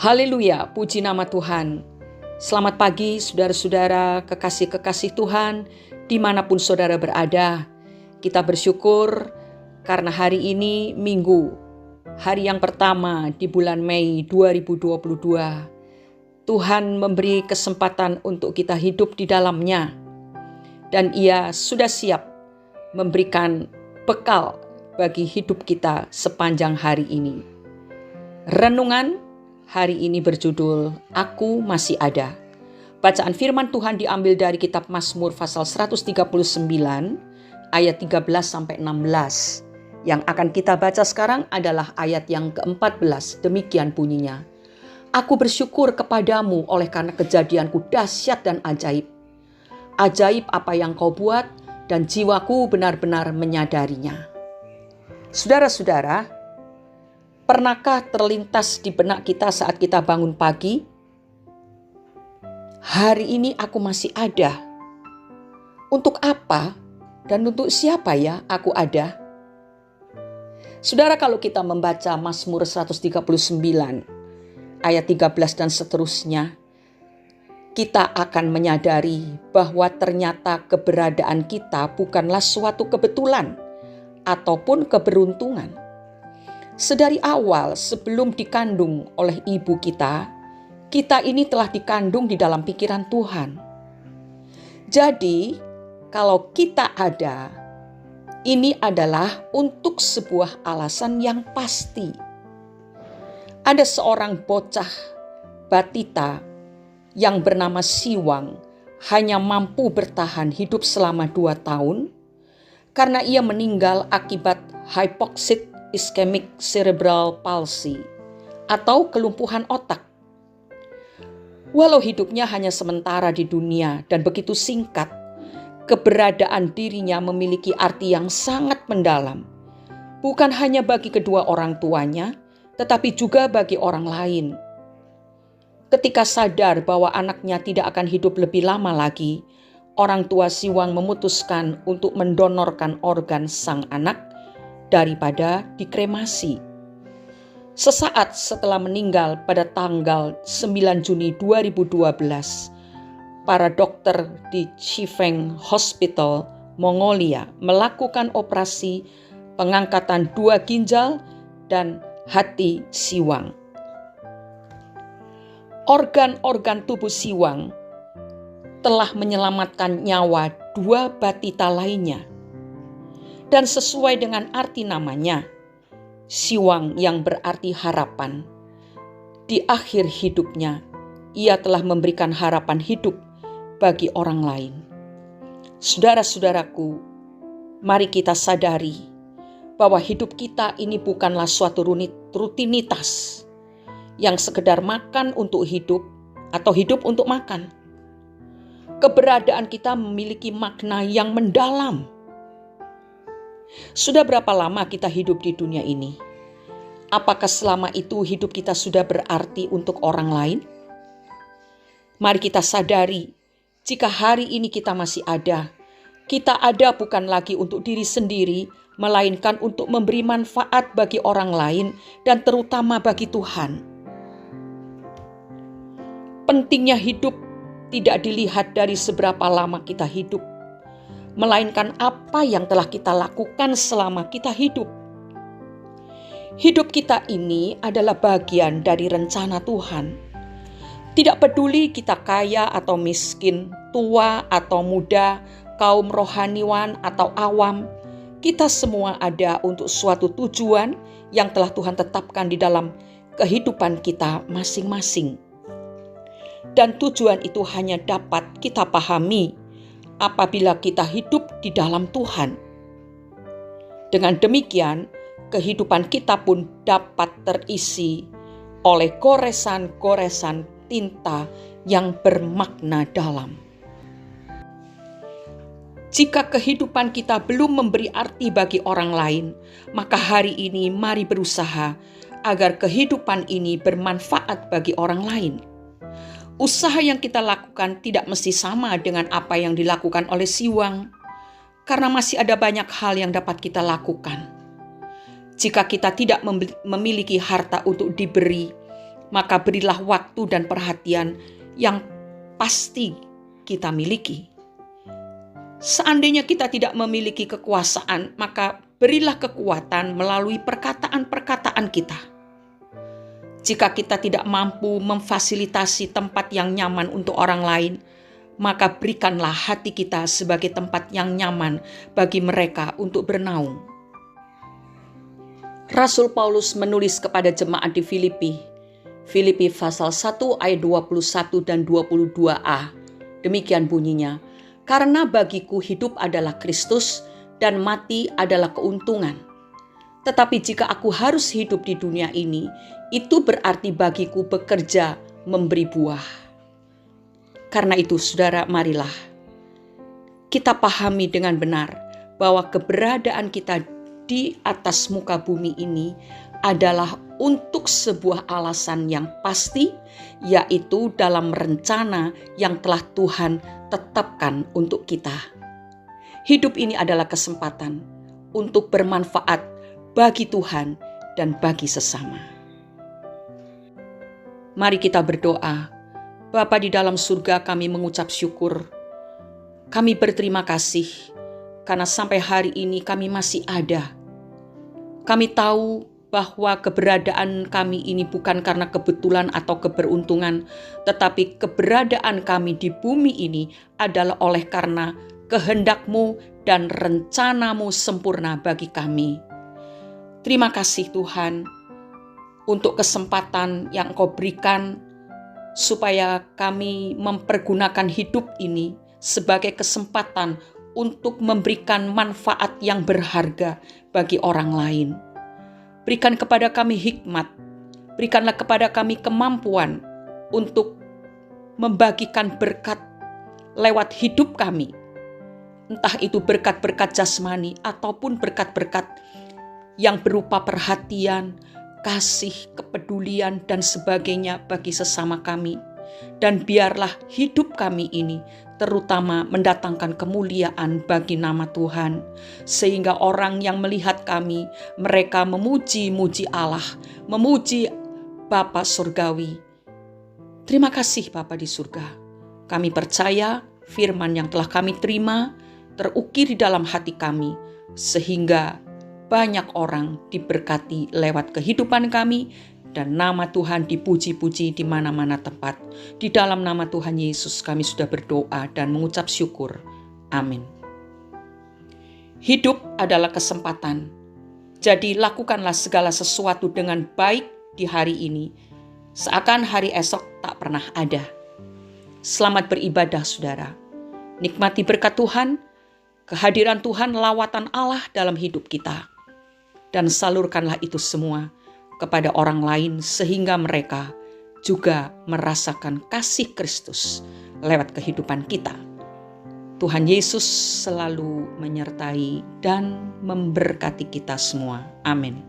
Haleluya, puji nama Tuhan. Selamat pagi saudara-saudara, kekasih-kekasih Tuhan, dimanapun saudara berada. Kita bersyukur karena hari ini Minggu, hari yang pertama di bulan Mei 2022. Tuhan memberi kesempatan untuk kita hidup di dalamnya. Dan Ia sudah siap memberikan bekal bagi hidup kita sepanjang hari ini. Renungan hari ini berjudul Aku Masih Ada. Bacaan firman Tuhan diambil dari kitab Mazmur pasal 139 ayat 13 sampai 16. Yang akan kita baca sekarang adalah ayat yang ke-14. Demikian bunyinya. Aku bersyukur kepadamu oleh karena kejadianku dahsyat dan ajaib. Ajaib apa yang kau buat dan jiwaku benar-benar menyadarinya. Saudara-saudara, pernahkah terlintas di benak kita saat kita bangun pagi? Hari ini aku masih ada. Untuk apa dan untuk siapa ya aku ada? Saudara, kalau kita membaca Mazmur 139 ayat 13 dan seterusnya, kita akan menyadari bahwa ternyata keberadaan kita bukanlah suatu kebetulan ataupun keberuntungan. Sedari awal sebelum dikandung oleh ibu kita ini telah dikandung di dalam pikiran Tuhan. Jadi, kalau kita ada, ini adalah untuk sebuah alasan yang pasti. Ada seorang bocah batita yang bernama Siwang hanya mampu bertahan hidup selama 2 tahun karena ia meninggal akibat hypoxia ischemic cerebral palsy atau kelumpuhan otak. Walau hidupnya hanya sementara di dunia dan begitu singkat, keberadaan dirinya memiliki arti yang sangat mendalam. Bukan hanya bagi kedua orang tuanya, tetapi juga bagi orang lain. Ketika sadar bahwa anaknya tidak akan hidup lebih lama lagi, orang tua Siwang memutuskan untuk mendonorkan organ sang anak daripada dikremasi. Sesaat setelah meninggal pada tanggal 9 Juni 2012, para dokter di Chifeng Hospital, Mongolia melakukan operasi pengangkatan 2 ginjal dan hati Siwang. Organ-organ tubuh Siwang telah menyelamatkan nyawa 2 batita lainnya. Dan sesuai dengan arti namanya, Siwang yang berarti harapan. Di akhir hidupnya, ia telah memberikan harapan hidup bagi orang lain. Saudara-saudaraku, mari kita sadari bahwa hidup kita ini bukanlah suatu rutinitas yang sekedar makan untuk hidup atau hidup untuk makan. Keberadaan kita memiliki makna yang mendalam. Sudah berapa lama kita hidup di dunia ini? Apakah selama itu hidup kita sudah berarti untuk orang lain? Mari kita sadari, jika hari ini kita masih ada, kita ada bukan lagi untuk diri sendiri, melainkan untuk memberi manfaat bagi orang lain dan terutama bagi Tuhan. Pentingnya hidup tidak dilihat dari seberapa lama kita hidup, melainkan apa yang telah kita lakukan selama kita hidup. Hidup kita ini adalah bagian dari rencana Tuhan. Tidak peduli kita kaya atau miskin, tua atau muda, kaum rohaniwan atau awam, kita semua ada untuk suatu tujuan yang telah Tuhan tetapkan di dalam kehidupan kita masing-masing. Dan tujuan itu hanya dapat kita pahami apabila kita hidup di dalam Tuhan. Dengan demikian, kehidupan kita pun dapat terisi oleh goresan-goresan tinta yang bermakna dalam. Jika kehidupan kita belum memberi arti bagi orang lain, maka hari ini mari berusaha agar kehidupan ini bermanfaat bagi orang lain. Usaha yang kita lakukan tidak mesti sama dengan apa yang dilakukan oleh Siwang, karena masih ada banyak hal yang dapat kita lakukan. Jika kita tidak memiliki harta untuk diberi, maka berilah waktu dan perhatian yang pasti kita miliki. Seandainya kita tidak memiliki kekuasaan, maka berilah kekuatan melalui perkataan-perkataan kita. Jika kita tidak mampu memfasilitasi tempat yang nyaman untuk orang lain, maka berikanlah hati kita sebagai tempat yang nyaman bagi mereka untuk bernaung. Rasul Paulus menulis kepada jemaat di Filipi pasal 1 ayat 21 dan 22a. Demikian bunyinya, "Karena bagiku hidup adalah Kristus dan mati adalah keuntungan. Tetapi jika aku harus hidup di dunia ini, itu berarti bagiku bekerja memberi buah." Karena itu, saudara, marilah kita pahami dengan benar bahwa keberadaan kita di atas muka bumi ini adalah untuk sebuah alasan yang pasti, yaitu dalam rencana yang telah Tuhan tetapkan untuk kita. Hidup ini adalah kesempatan untuk bermanfaat bagi Tuhan dan bagi sesama. Mari kita berdoa. Bapa di dalam surga, kami mengucap syukur. Kami berterima kasih karena sampai hari ini kami masih ada. Kami tahu bahwa keberadaan kami ini bukan karena kebetulan atau keberuntungan, tetapi keberadaan kami di bumi ini adalah oleh karena kehendak-Mu dan rencana-Mu sempurna bagi kami. Terima kasih Tuhan untuk kesempatan yang Engkau berikan supaya kami mempergunakan hidup ini sebagai kesempatan untuk memberikan manfaat yang berharga bagi orang lain. Berikan kepada kami hikmat, berikanlah kepada kami kemampuan untuk membagikan berkat lewat hidup kami. Entah itu berkat-berkat jasmani ataupun berkat-berkat yang berupa perhatian, kasih, kepedulian, dan sebagainya bagi sesama kami. Dan biarlah hidup kami ini terutama mendatangkan kemuliaan bagi nama Tuhan, sehingga orang yang melihat kami, mereka memuji-muji Allah, memuji Bapa Surgawi. Terima kasih Bapa di surga. Kami percaya firman yang telah kami terima terukir di dalam hati kami, sehingga banyak orang diberkati lewat kehidupan kami, dan nama Tuhan dipuji-puji di mana-mana tempat. Di dalam nama Tuhan Yesus kami sudah berdoa dan mengucap syukur. Amin. Hidup adalah kesempatan. Jadi lakukanlah segala sesuatu dengan baik di hari ini, seakan hari esok tak pernah ada. Selamat beribadah saudara. Nikmati berkat Tuhan, kehadiran Tuhan, lawatan Allah dalam hidup kita. Dan salurkanlah itu semua kepada orang lain sehingga mereka juga merasakan kasih Kristus lewat kehidupan kita. Tuhan Yesus selalu menyertai dan memberkati kita semua. Amin.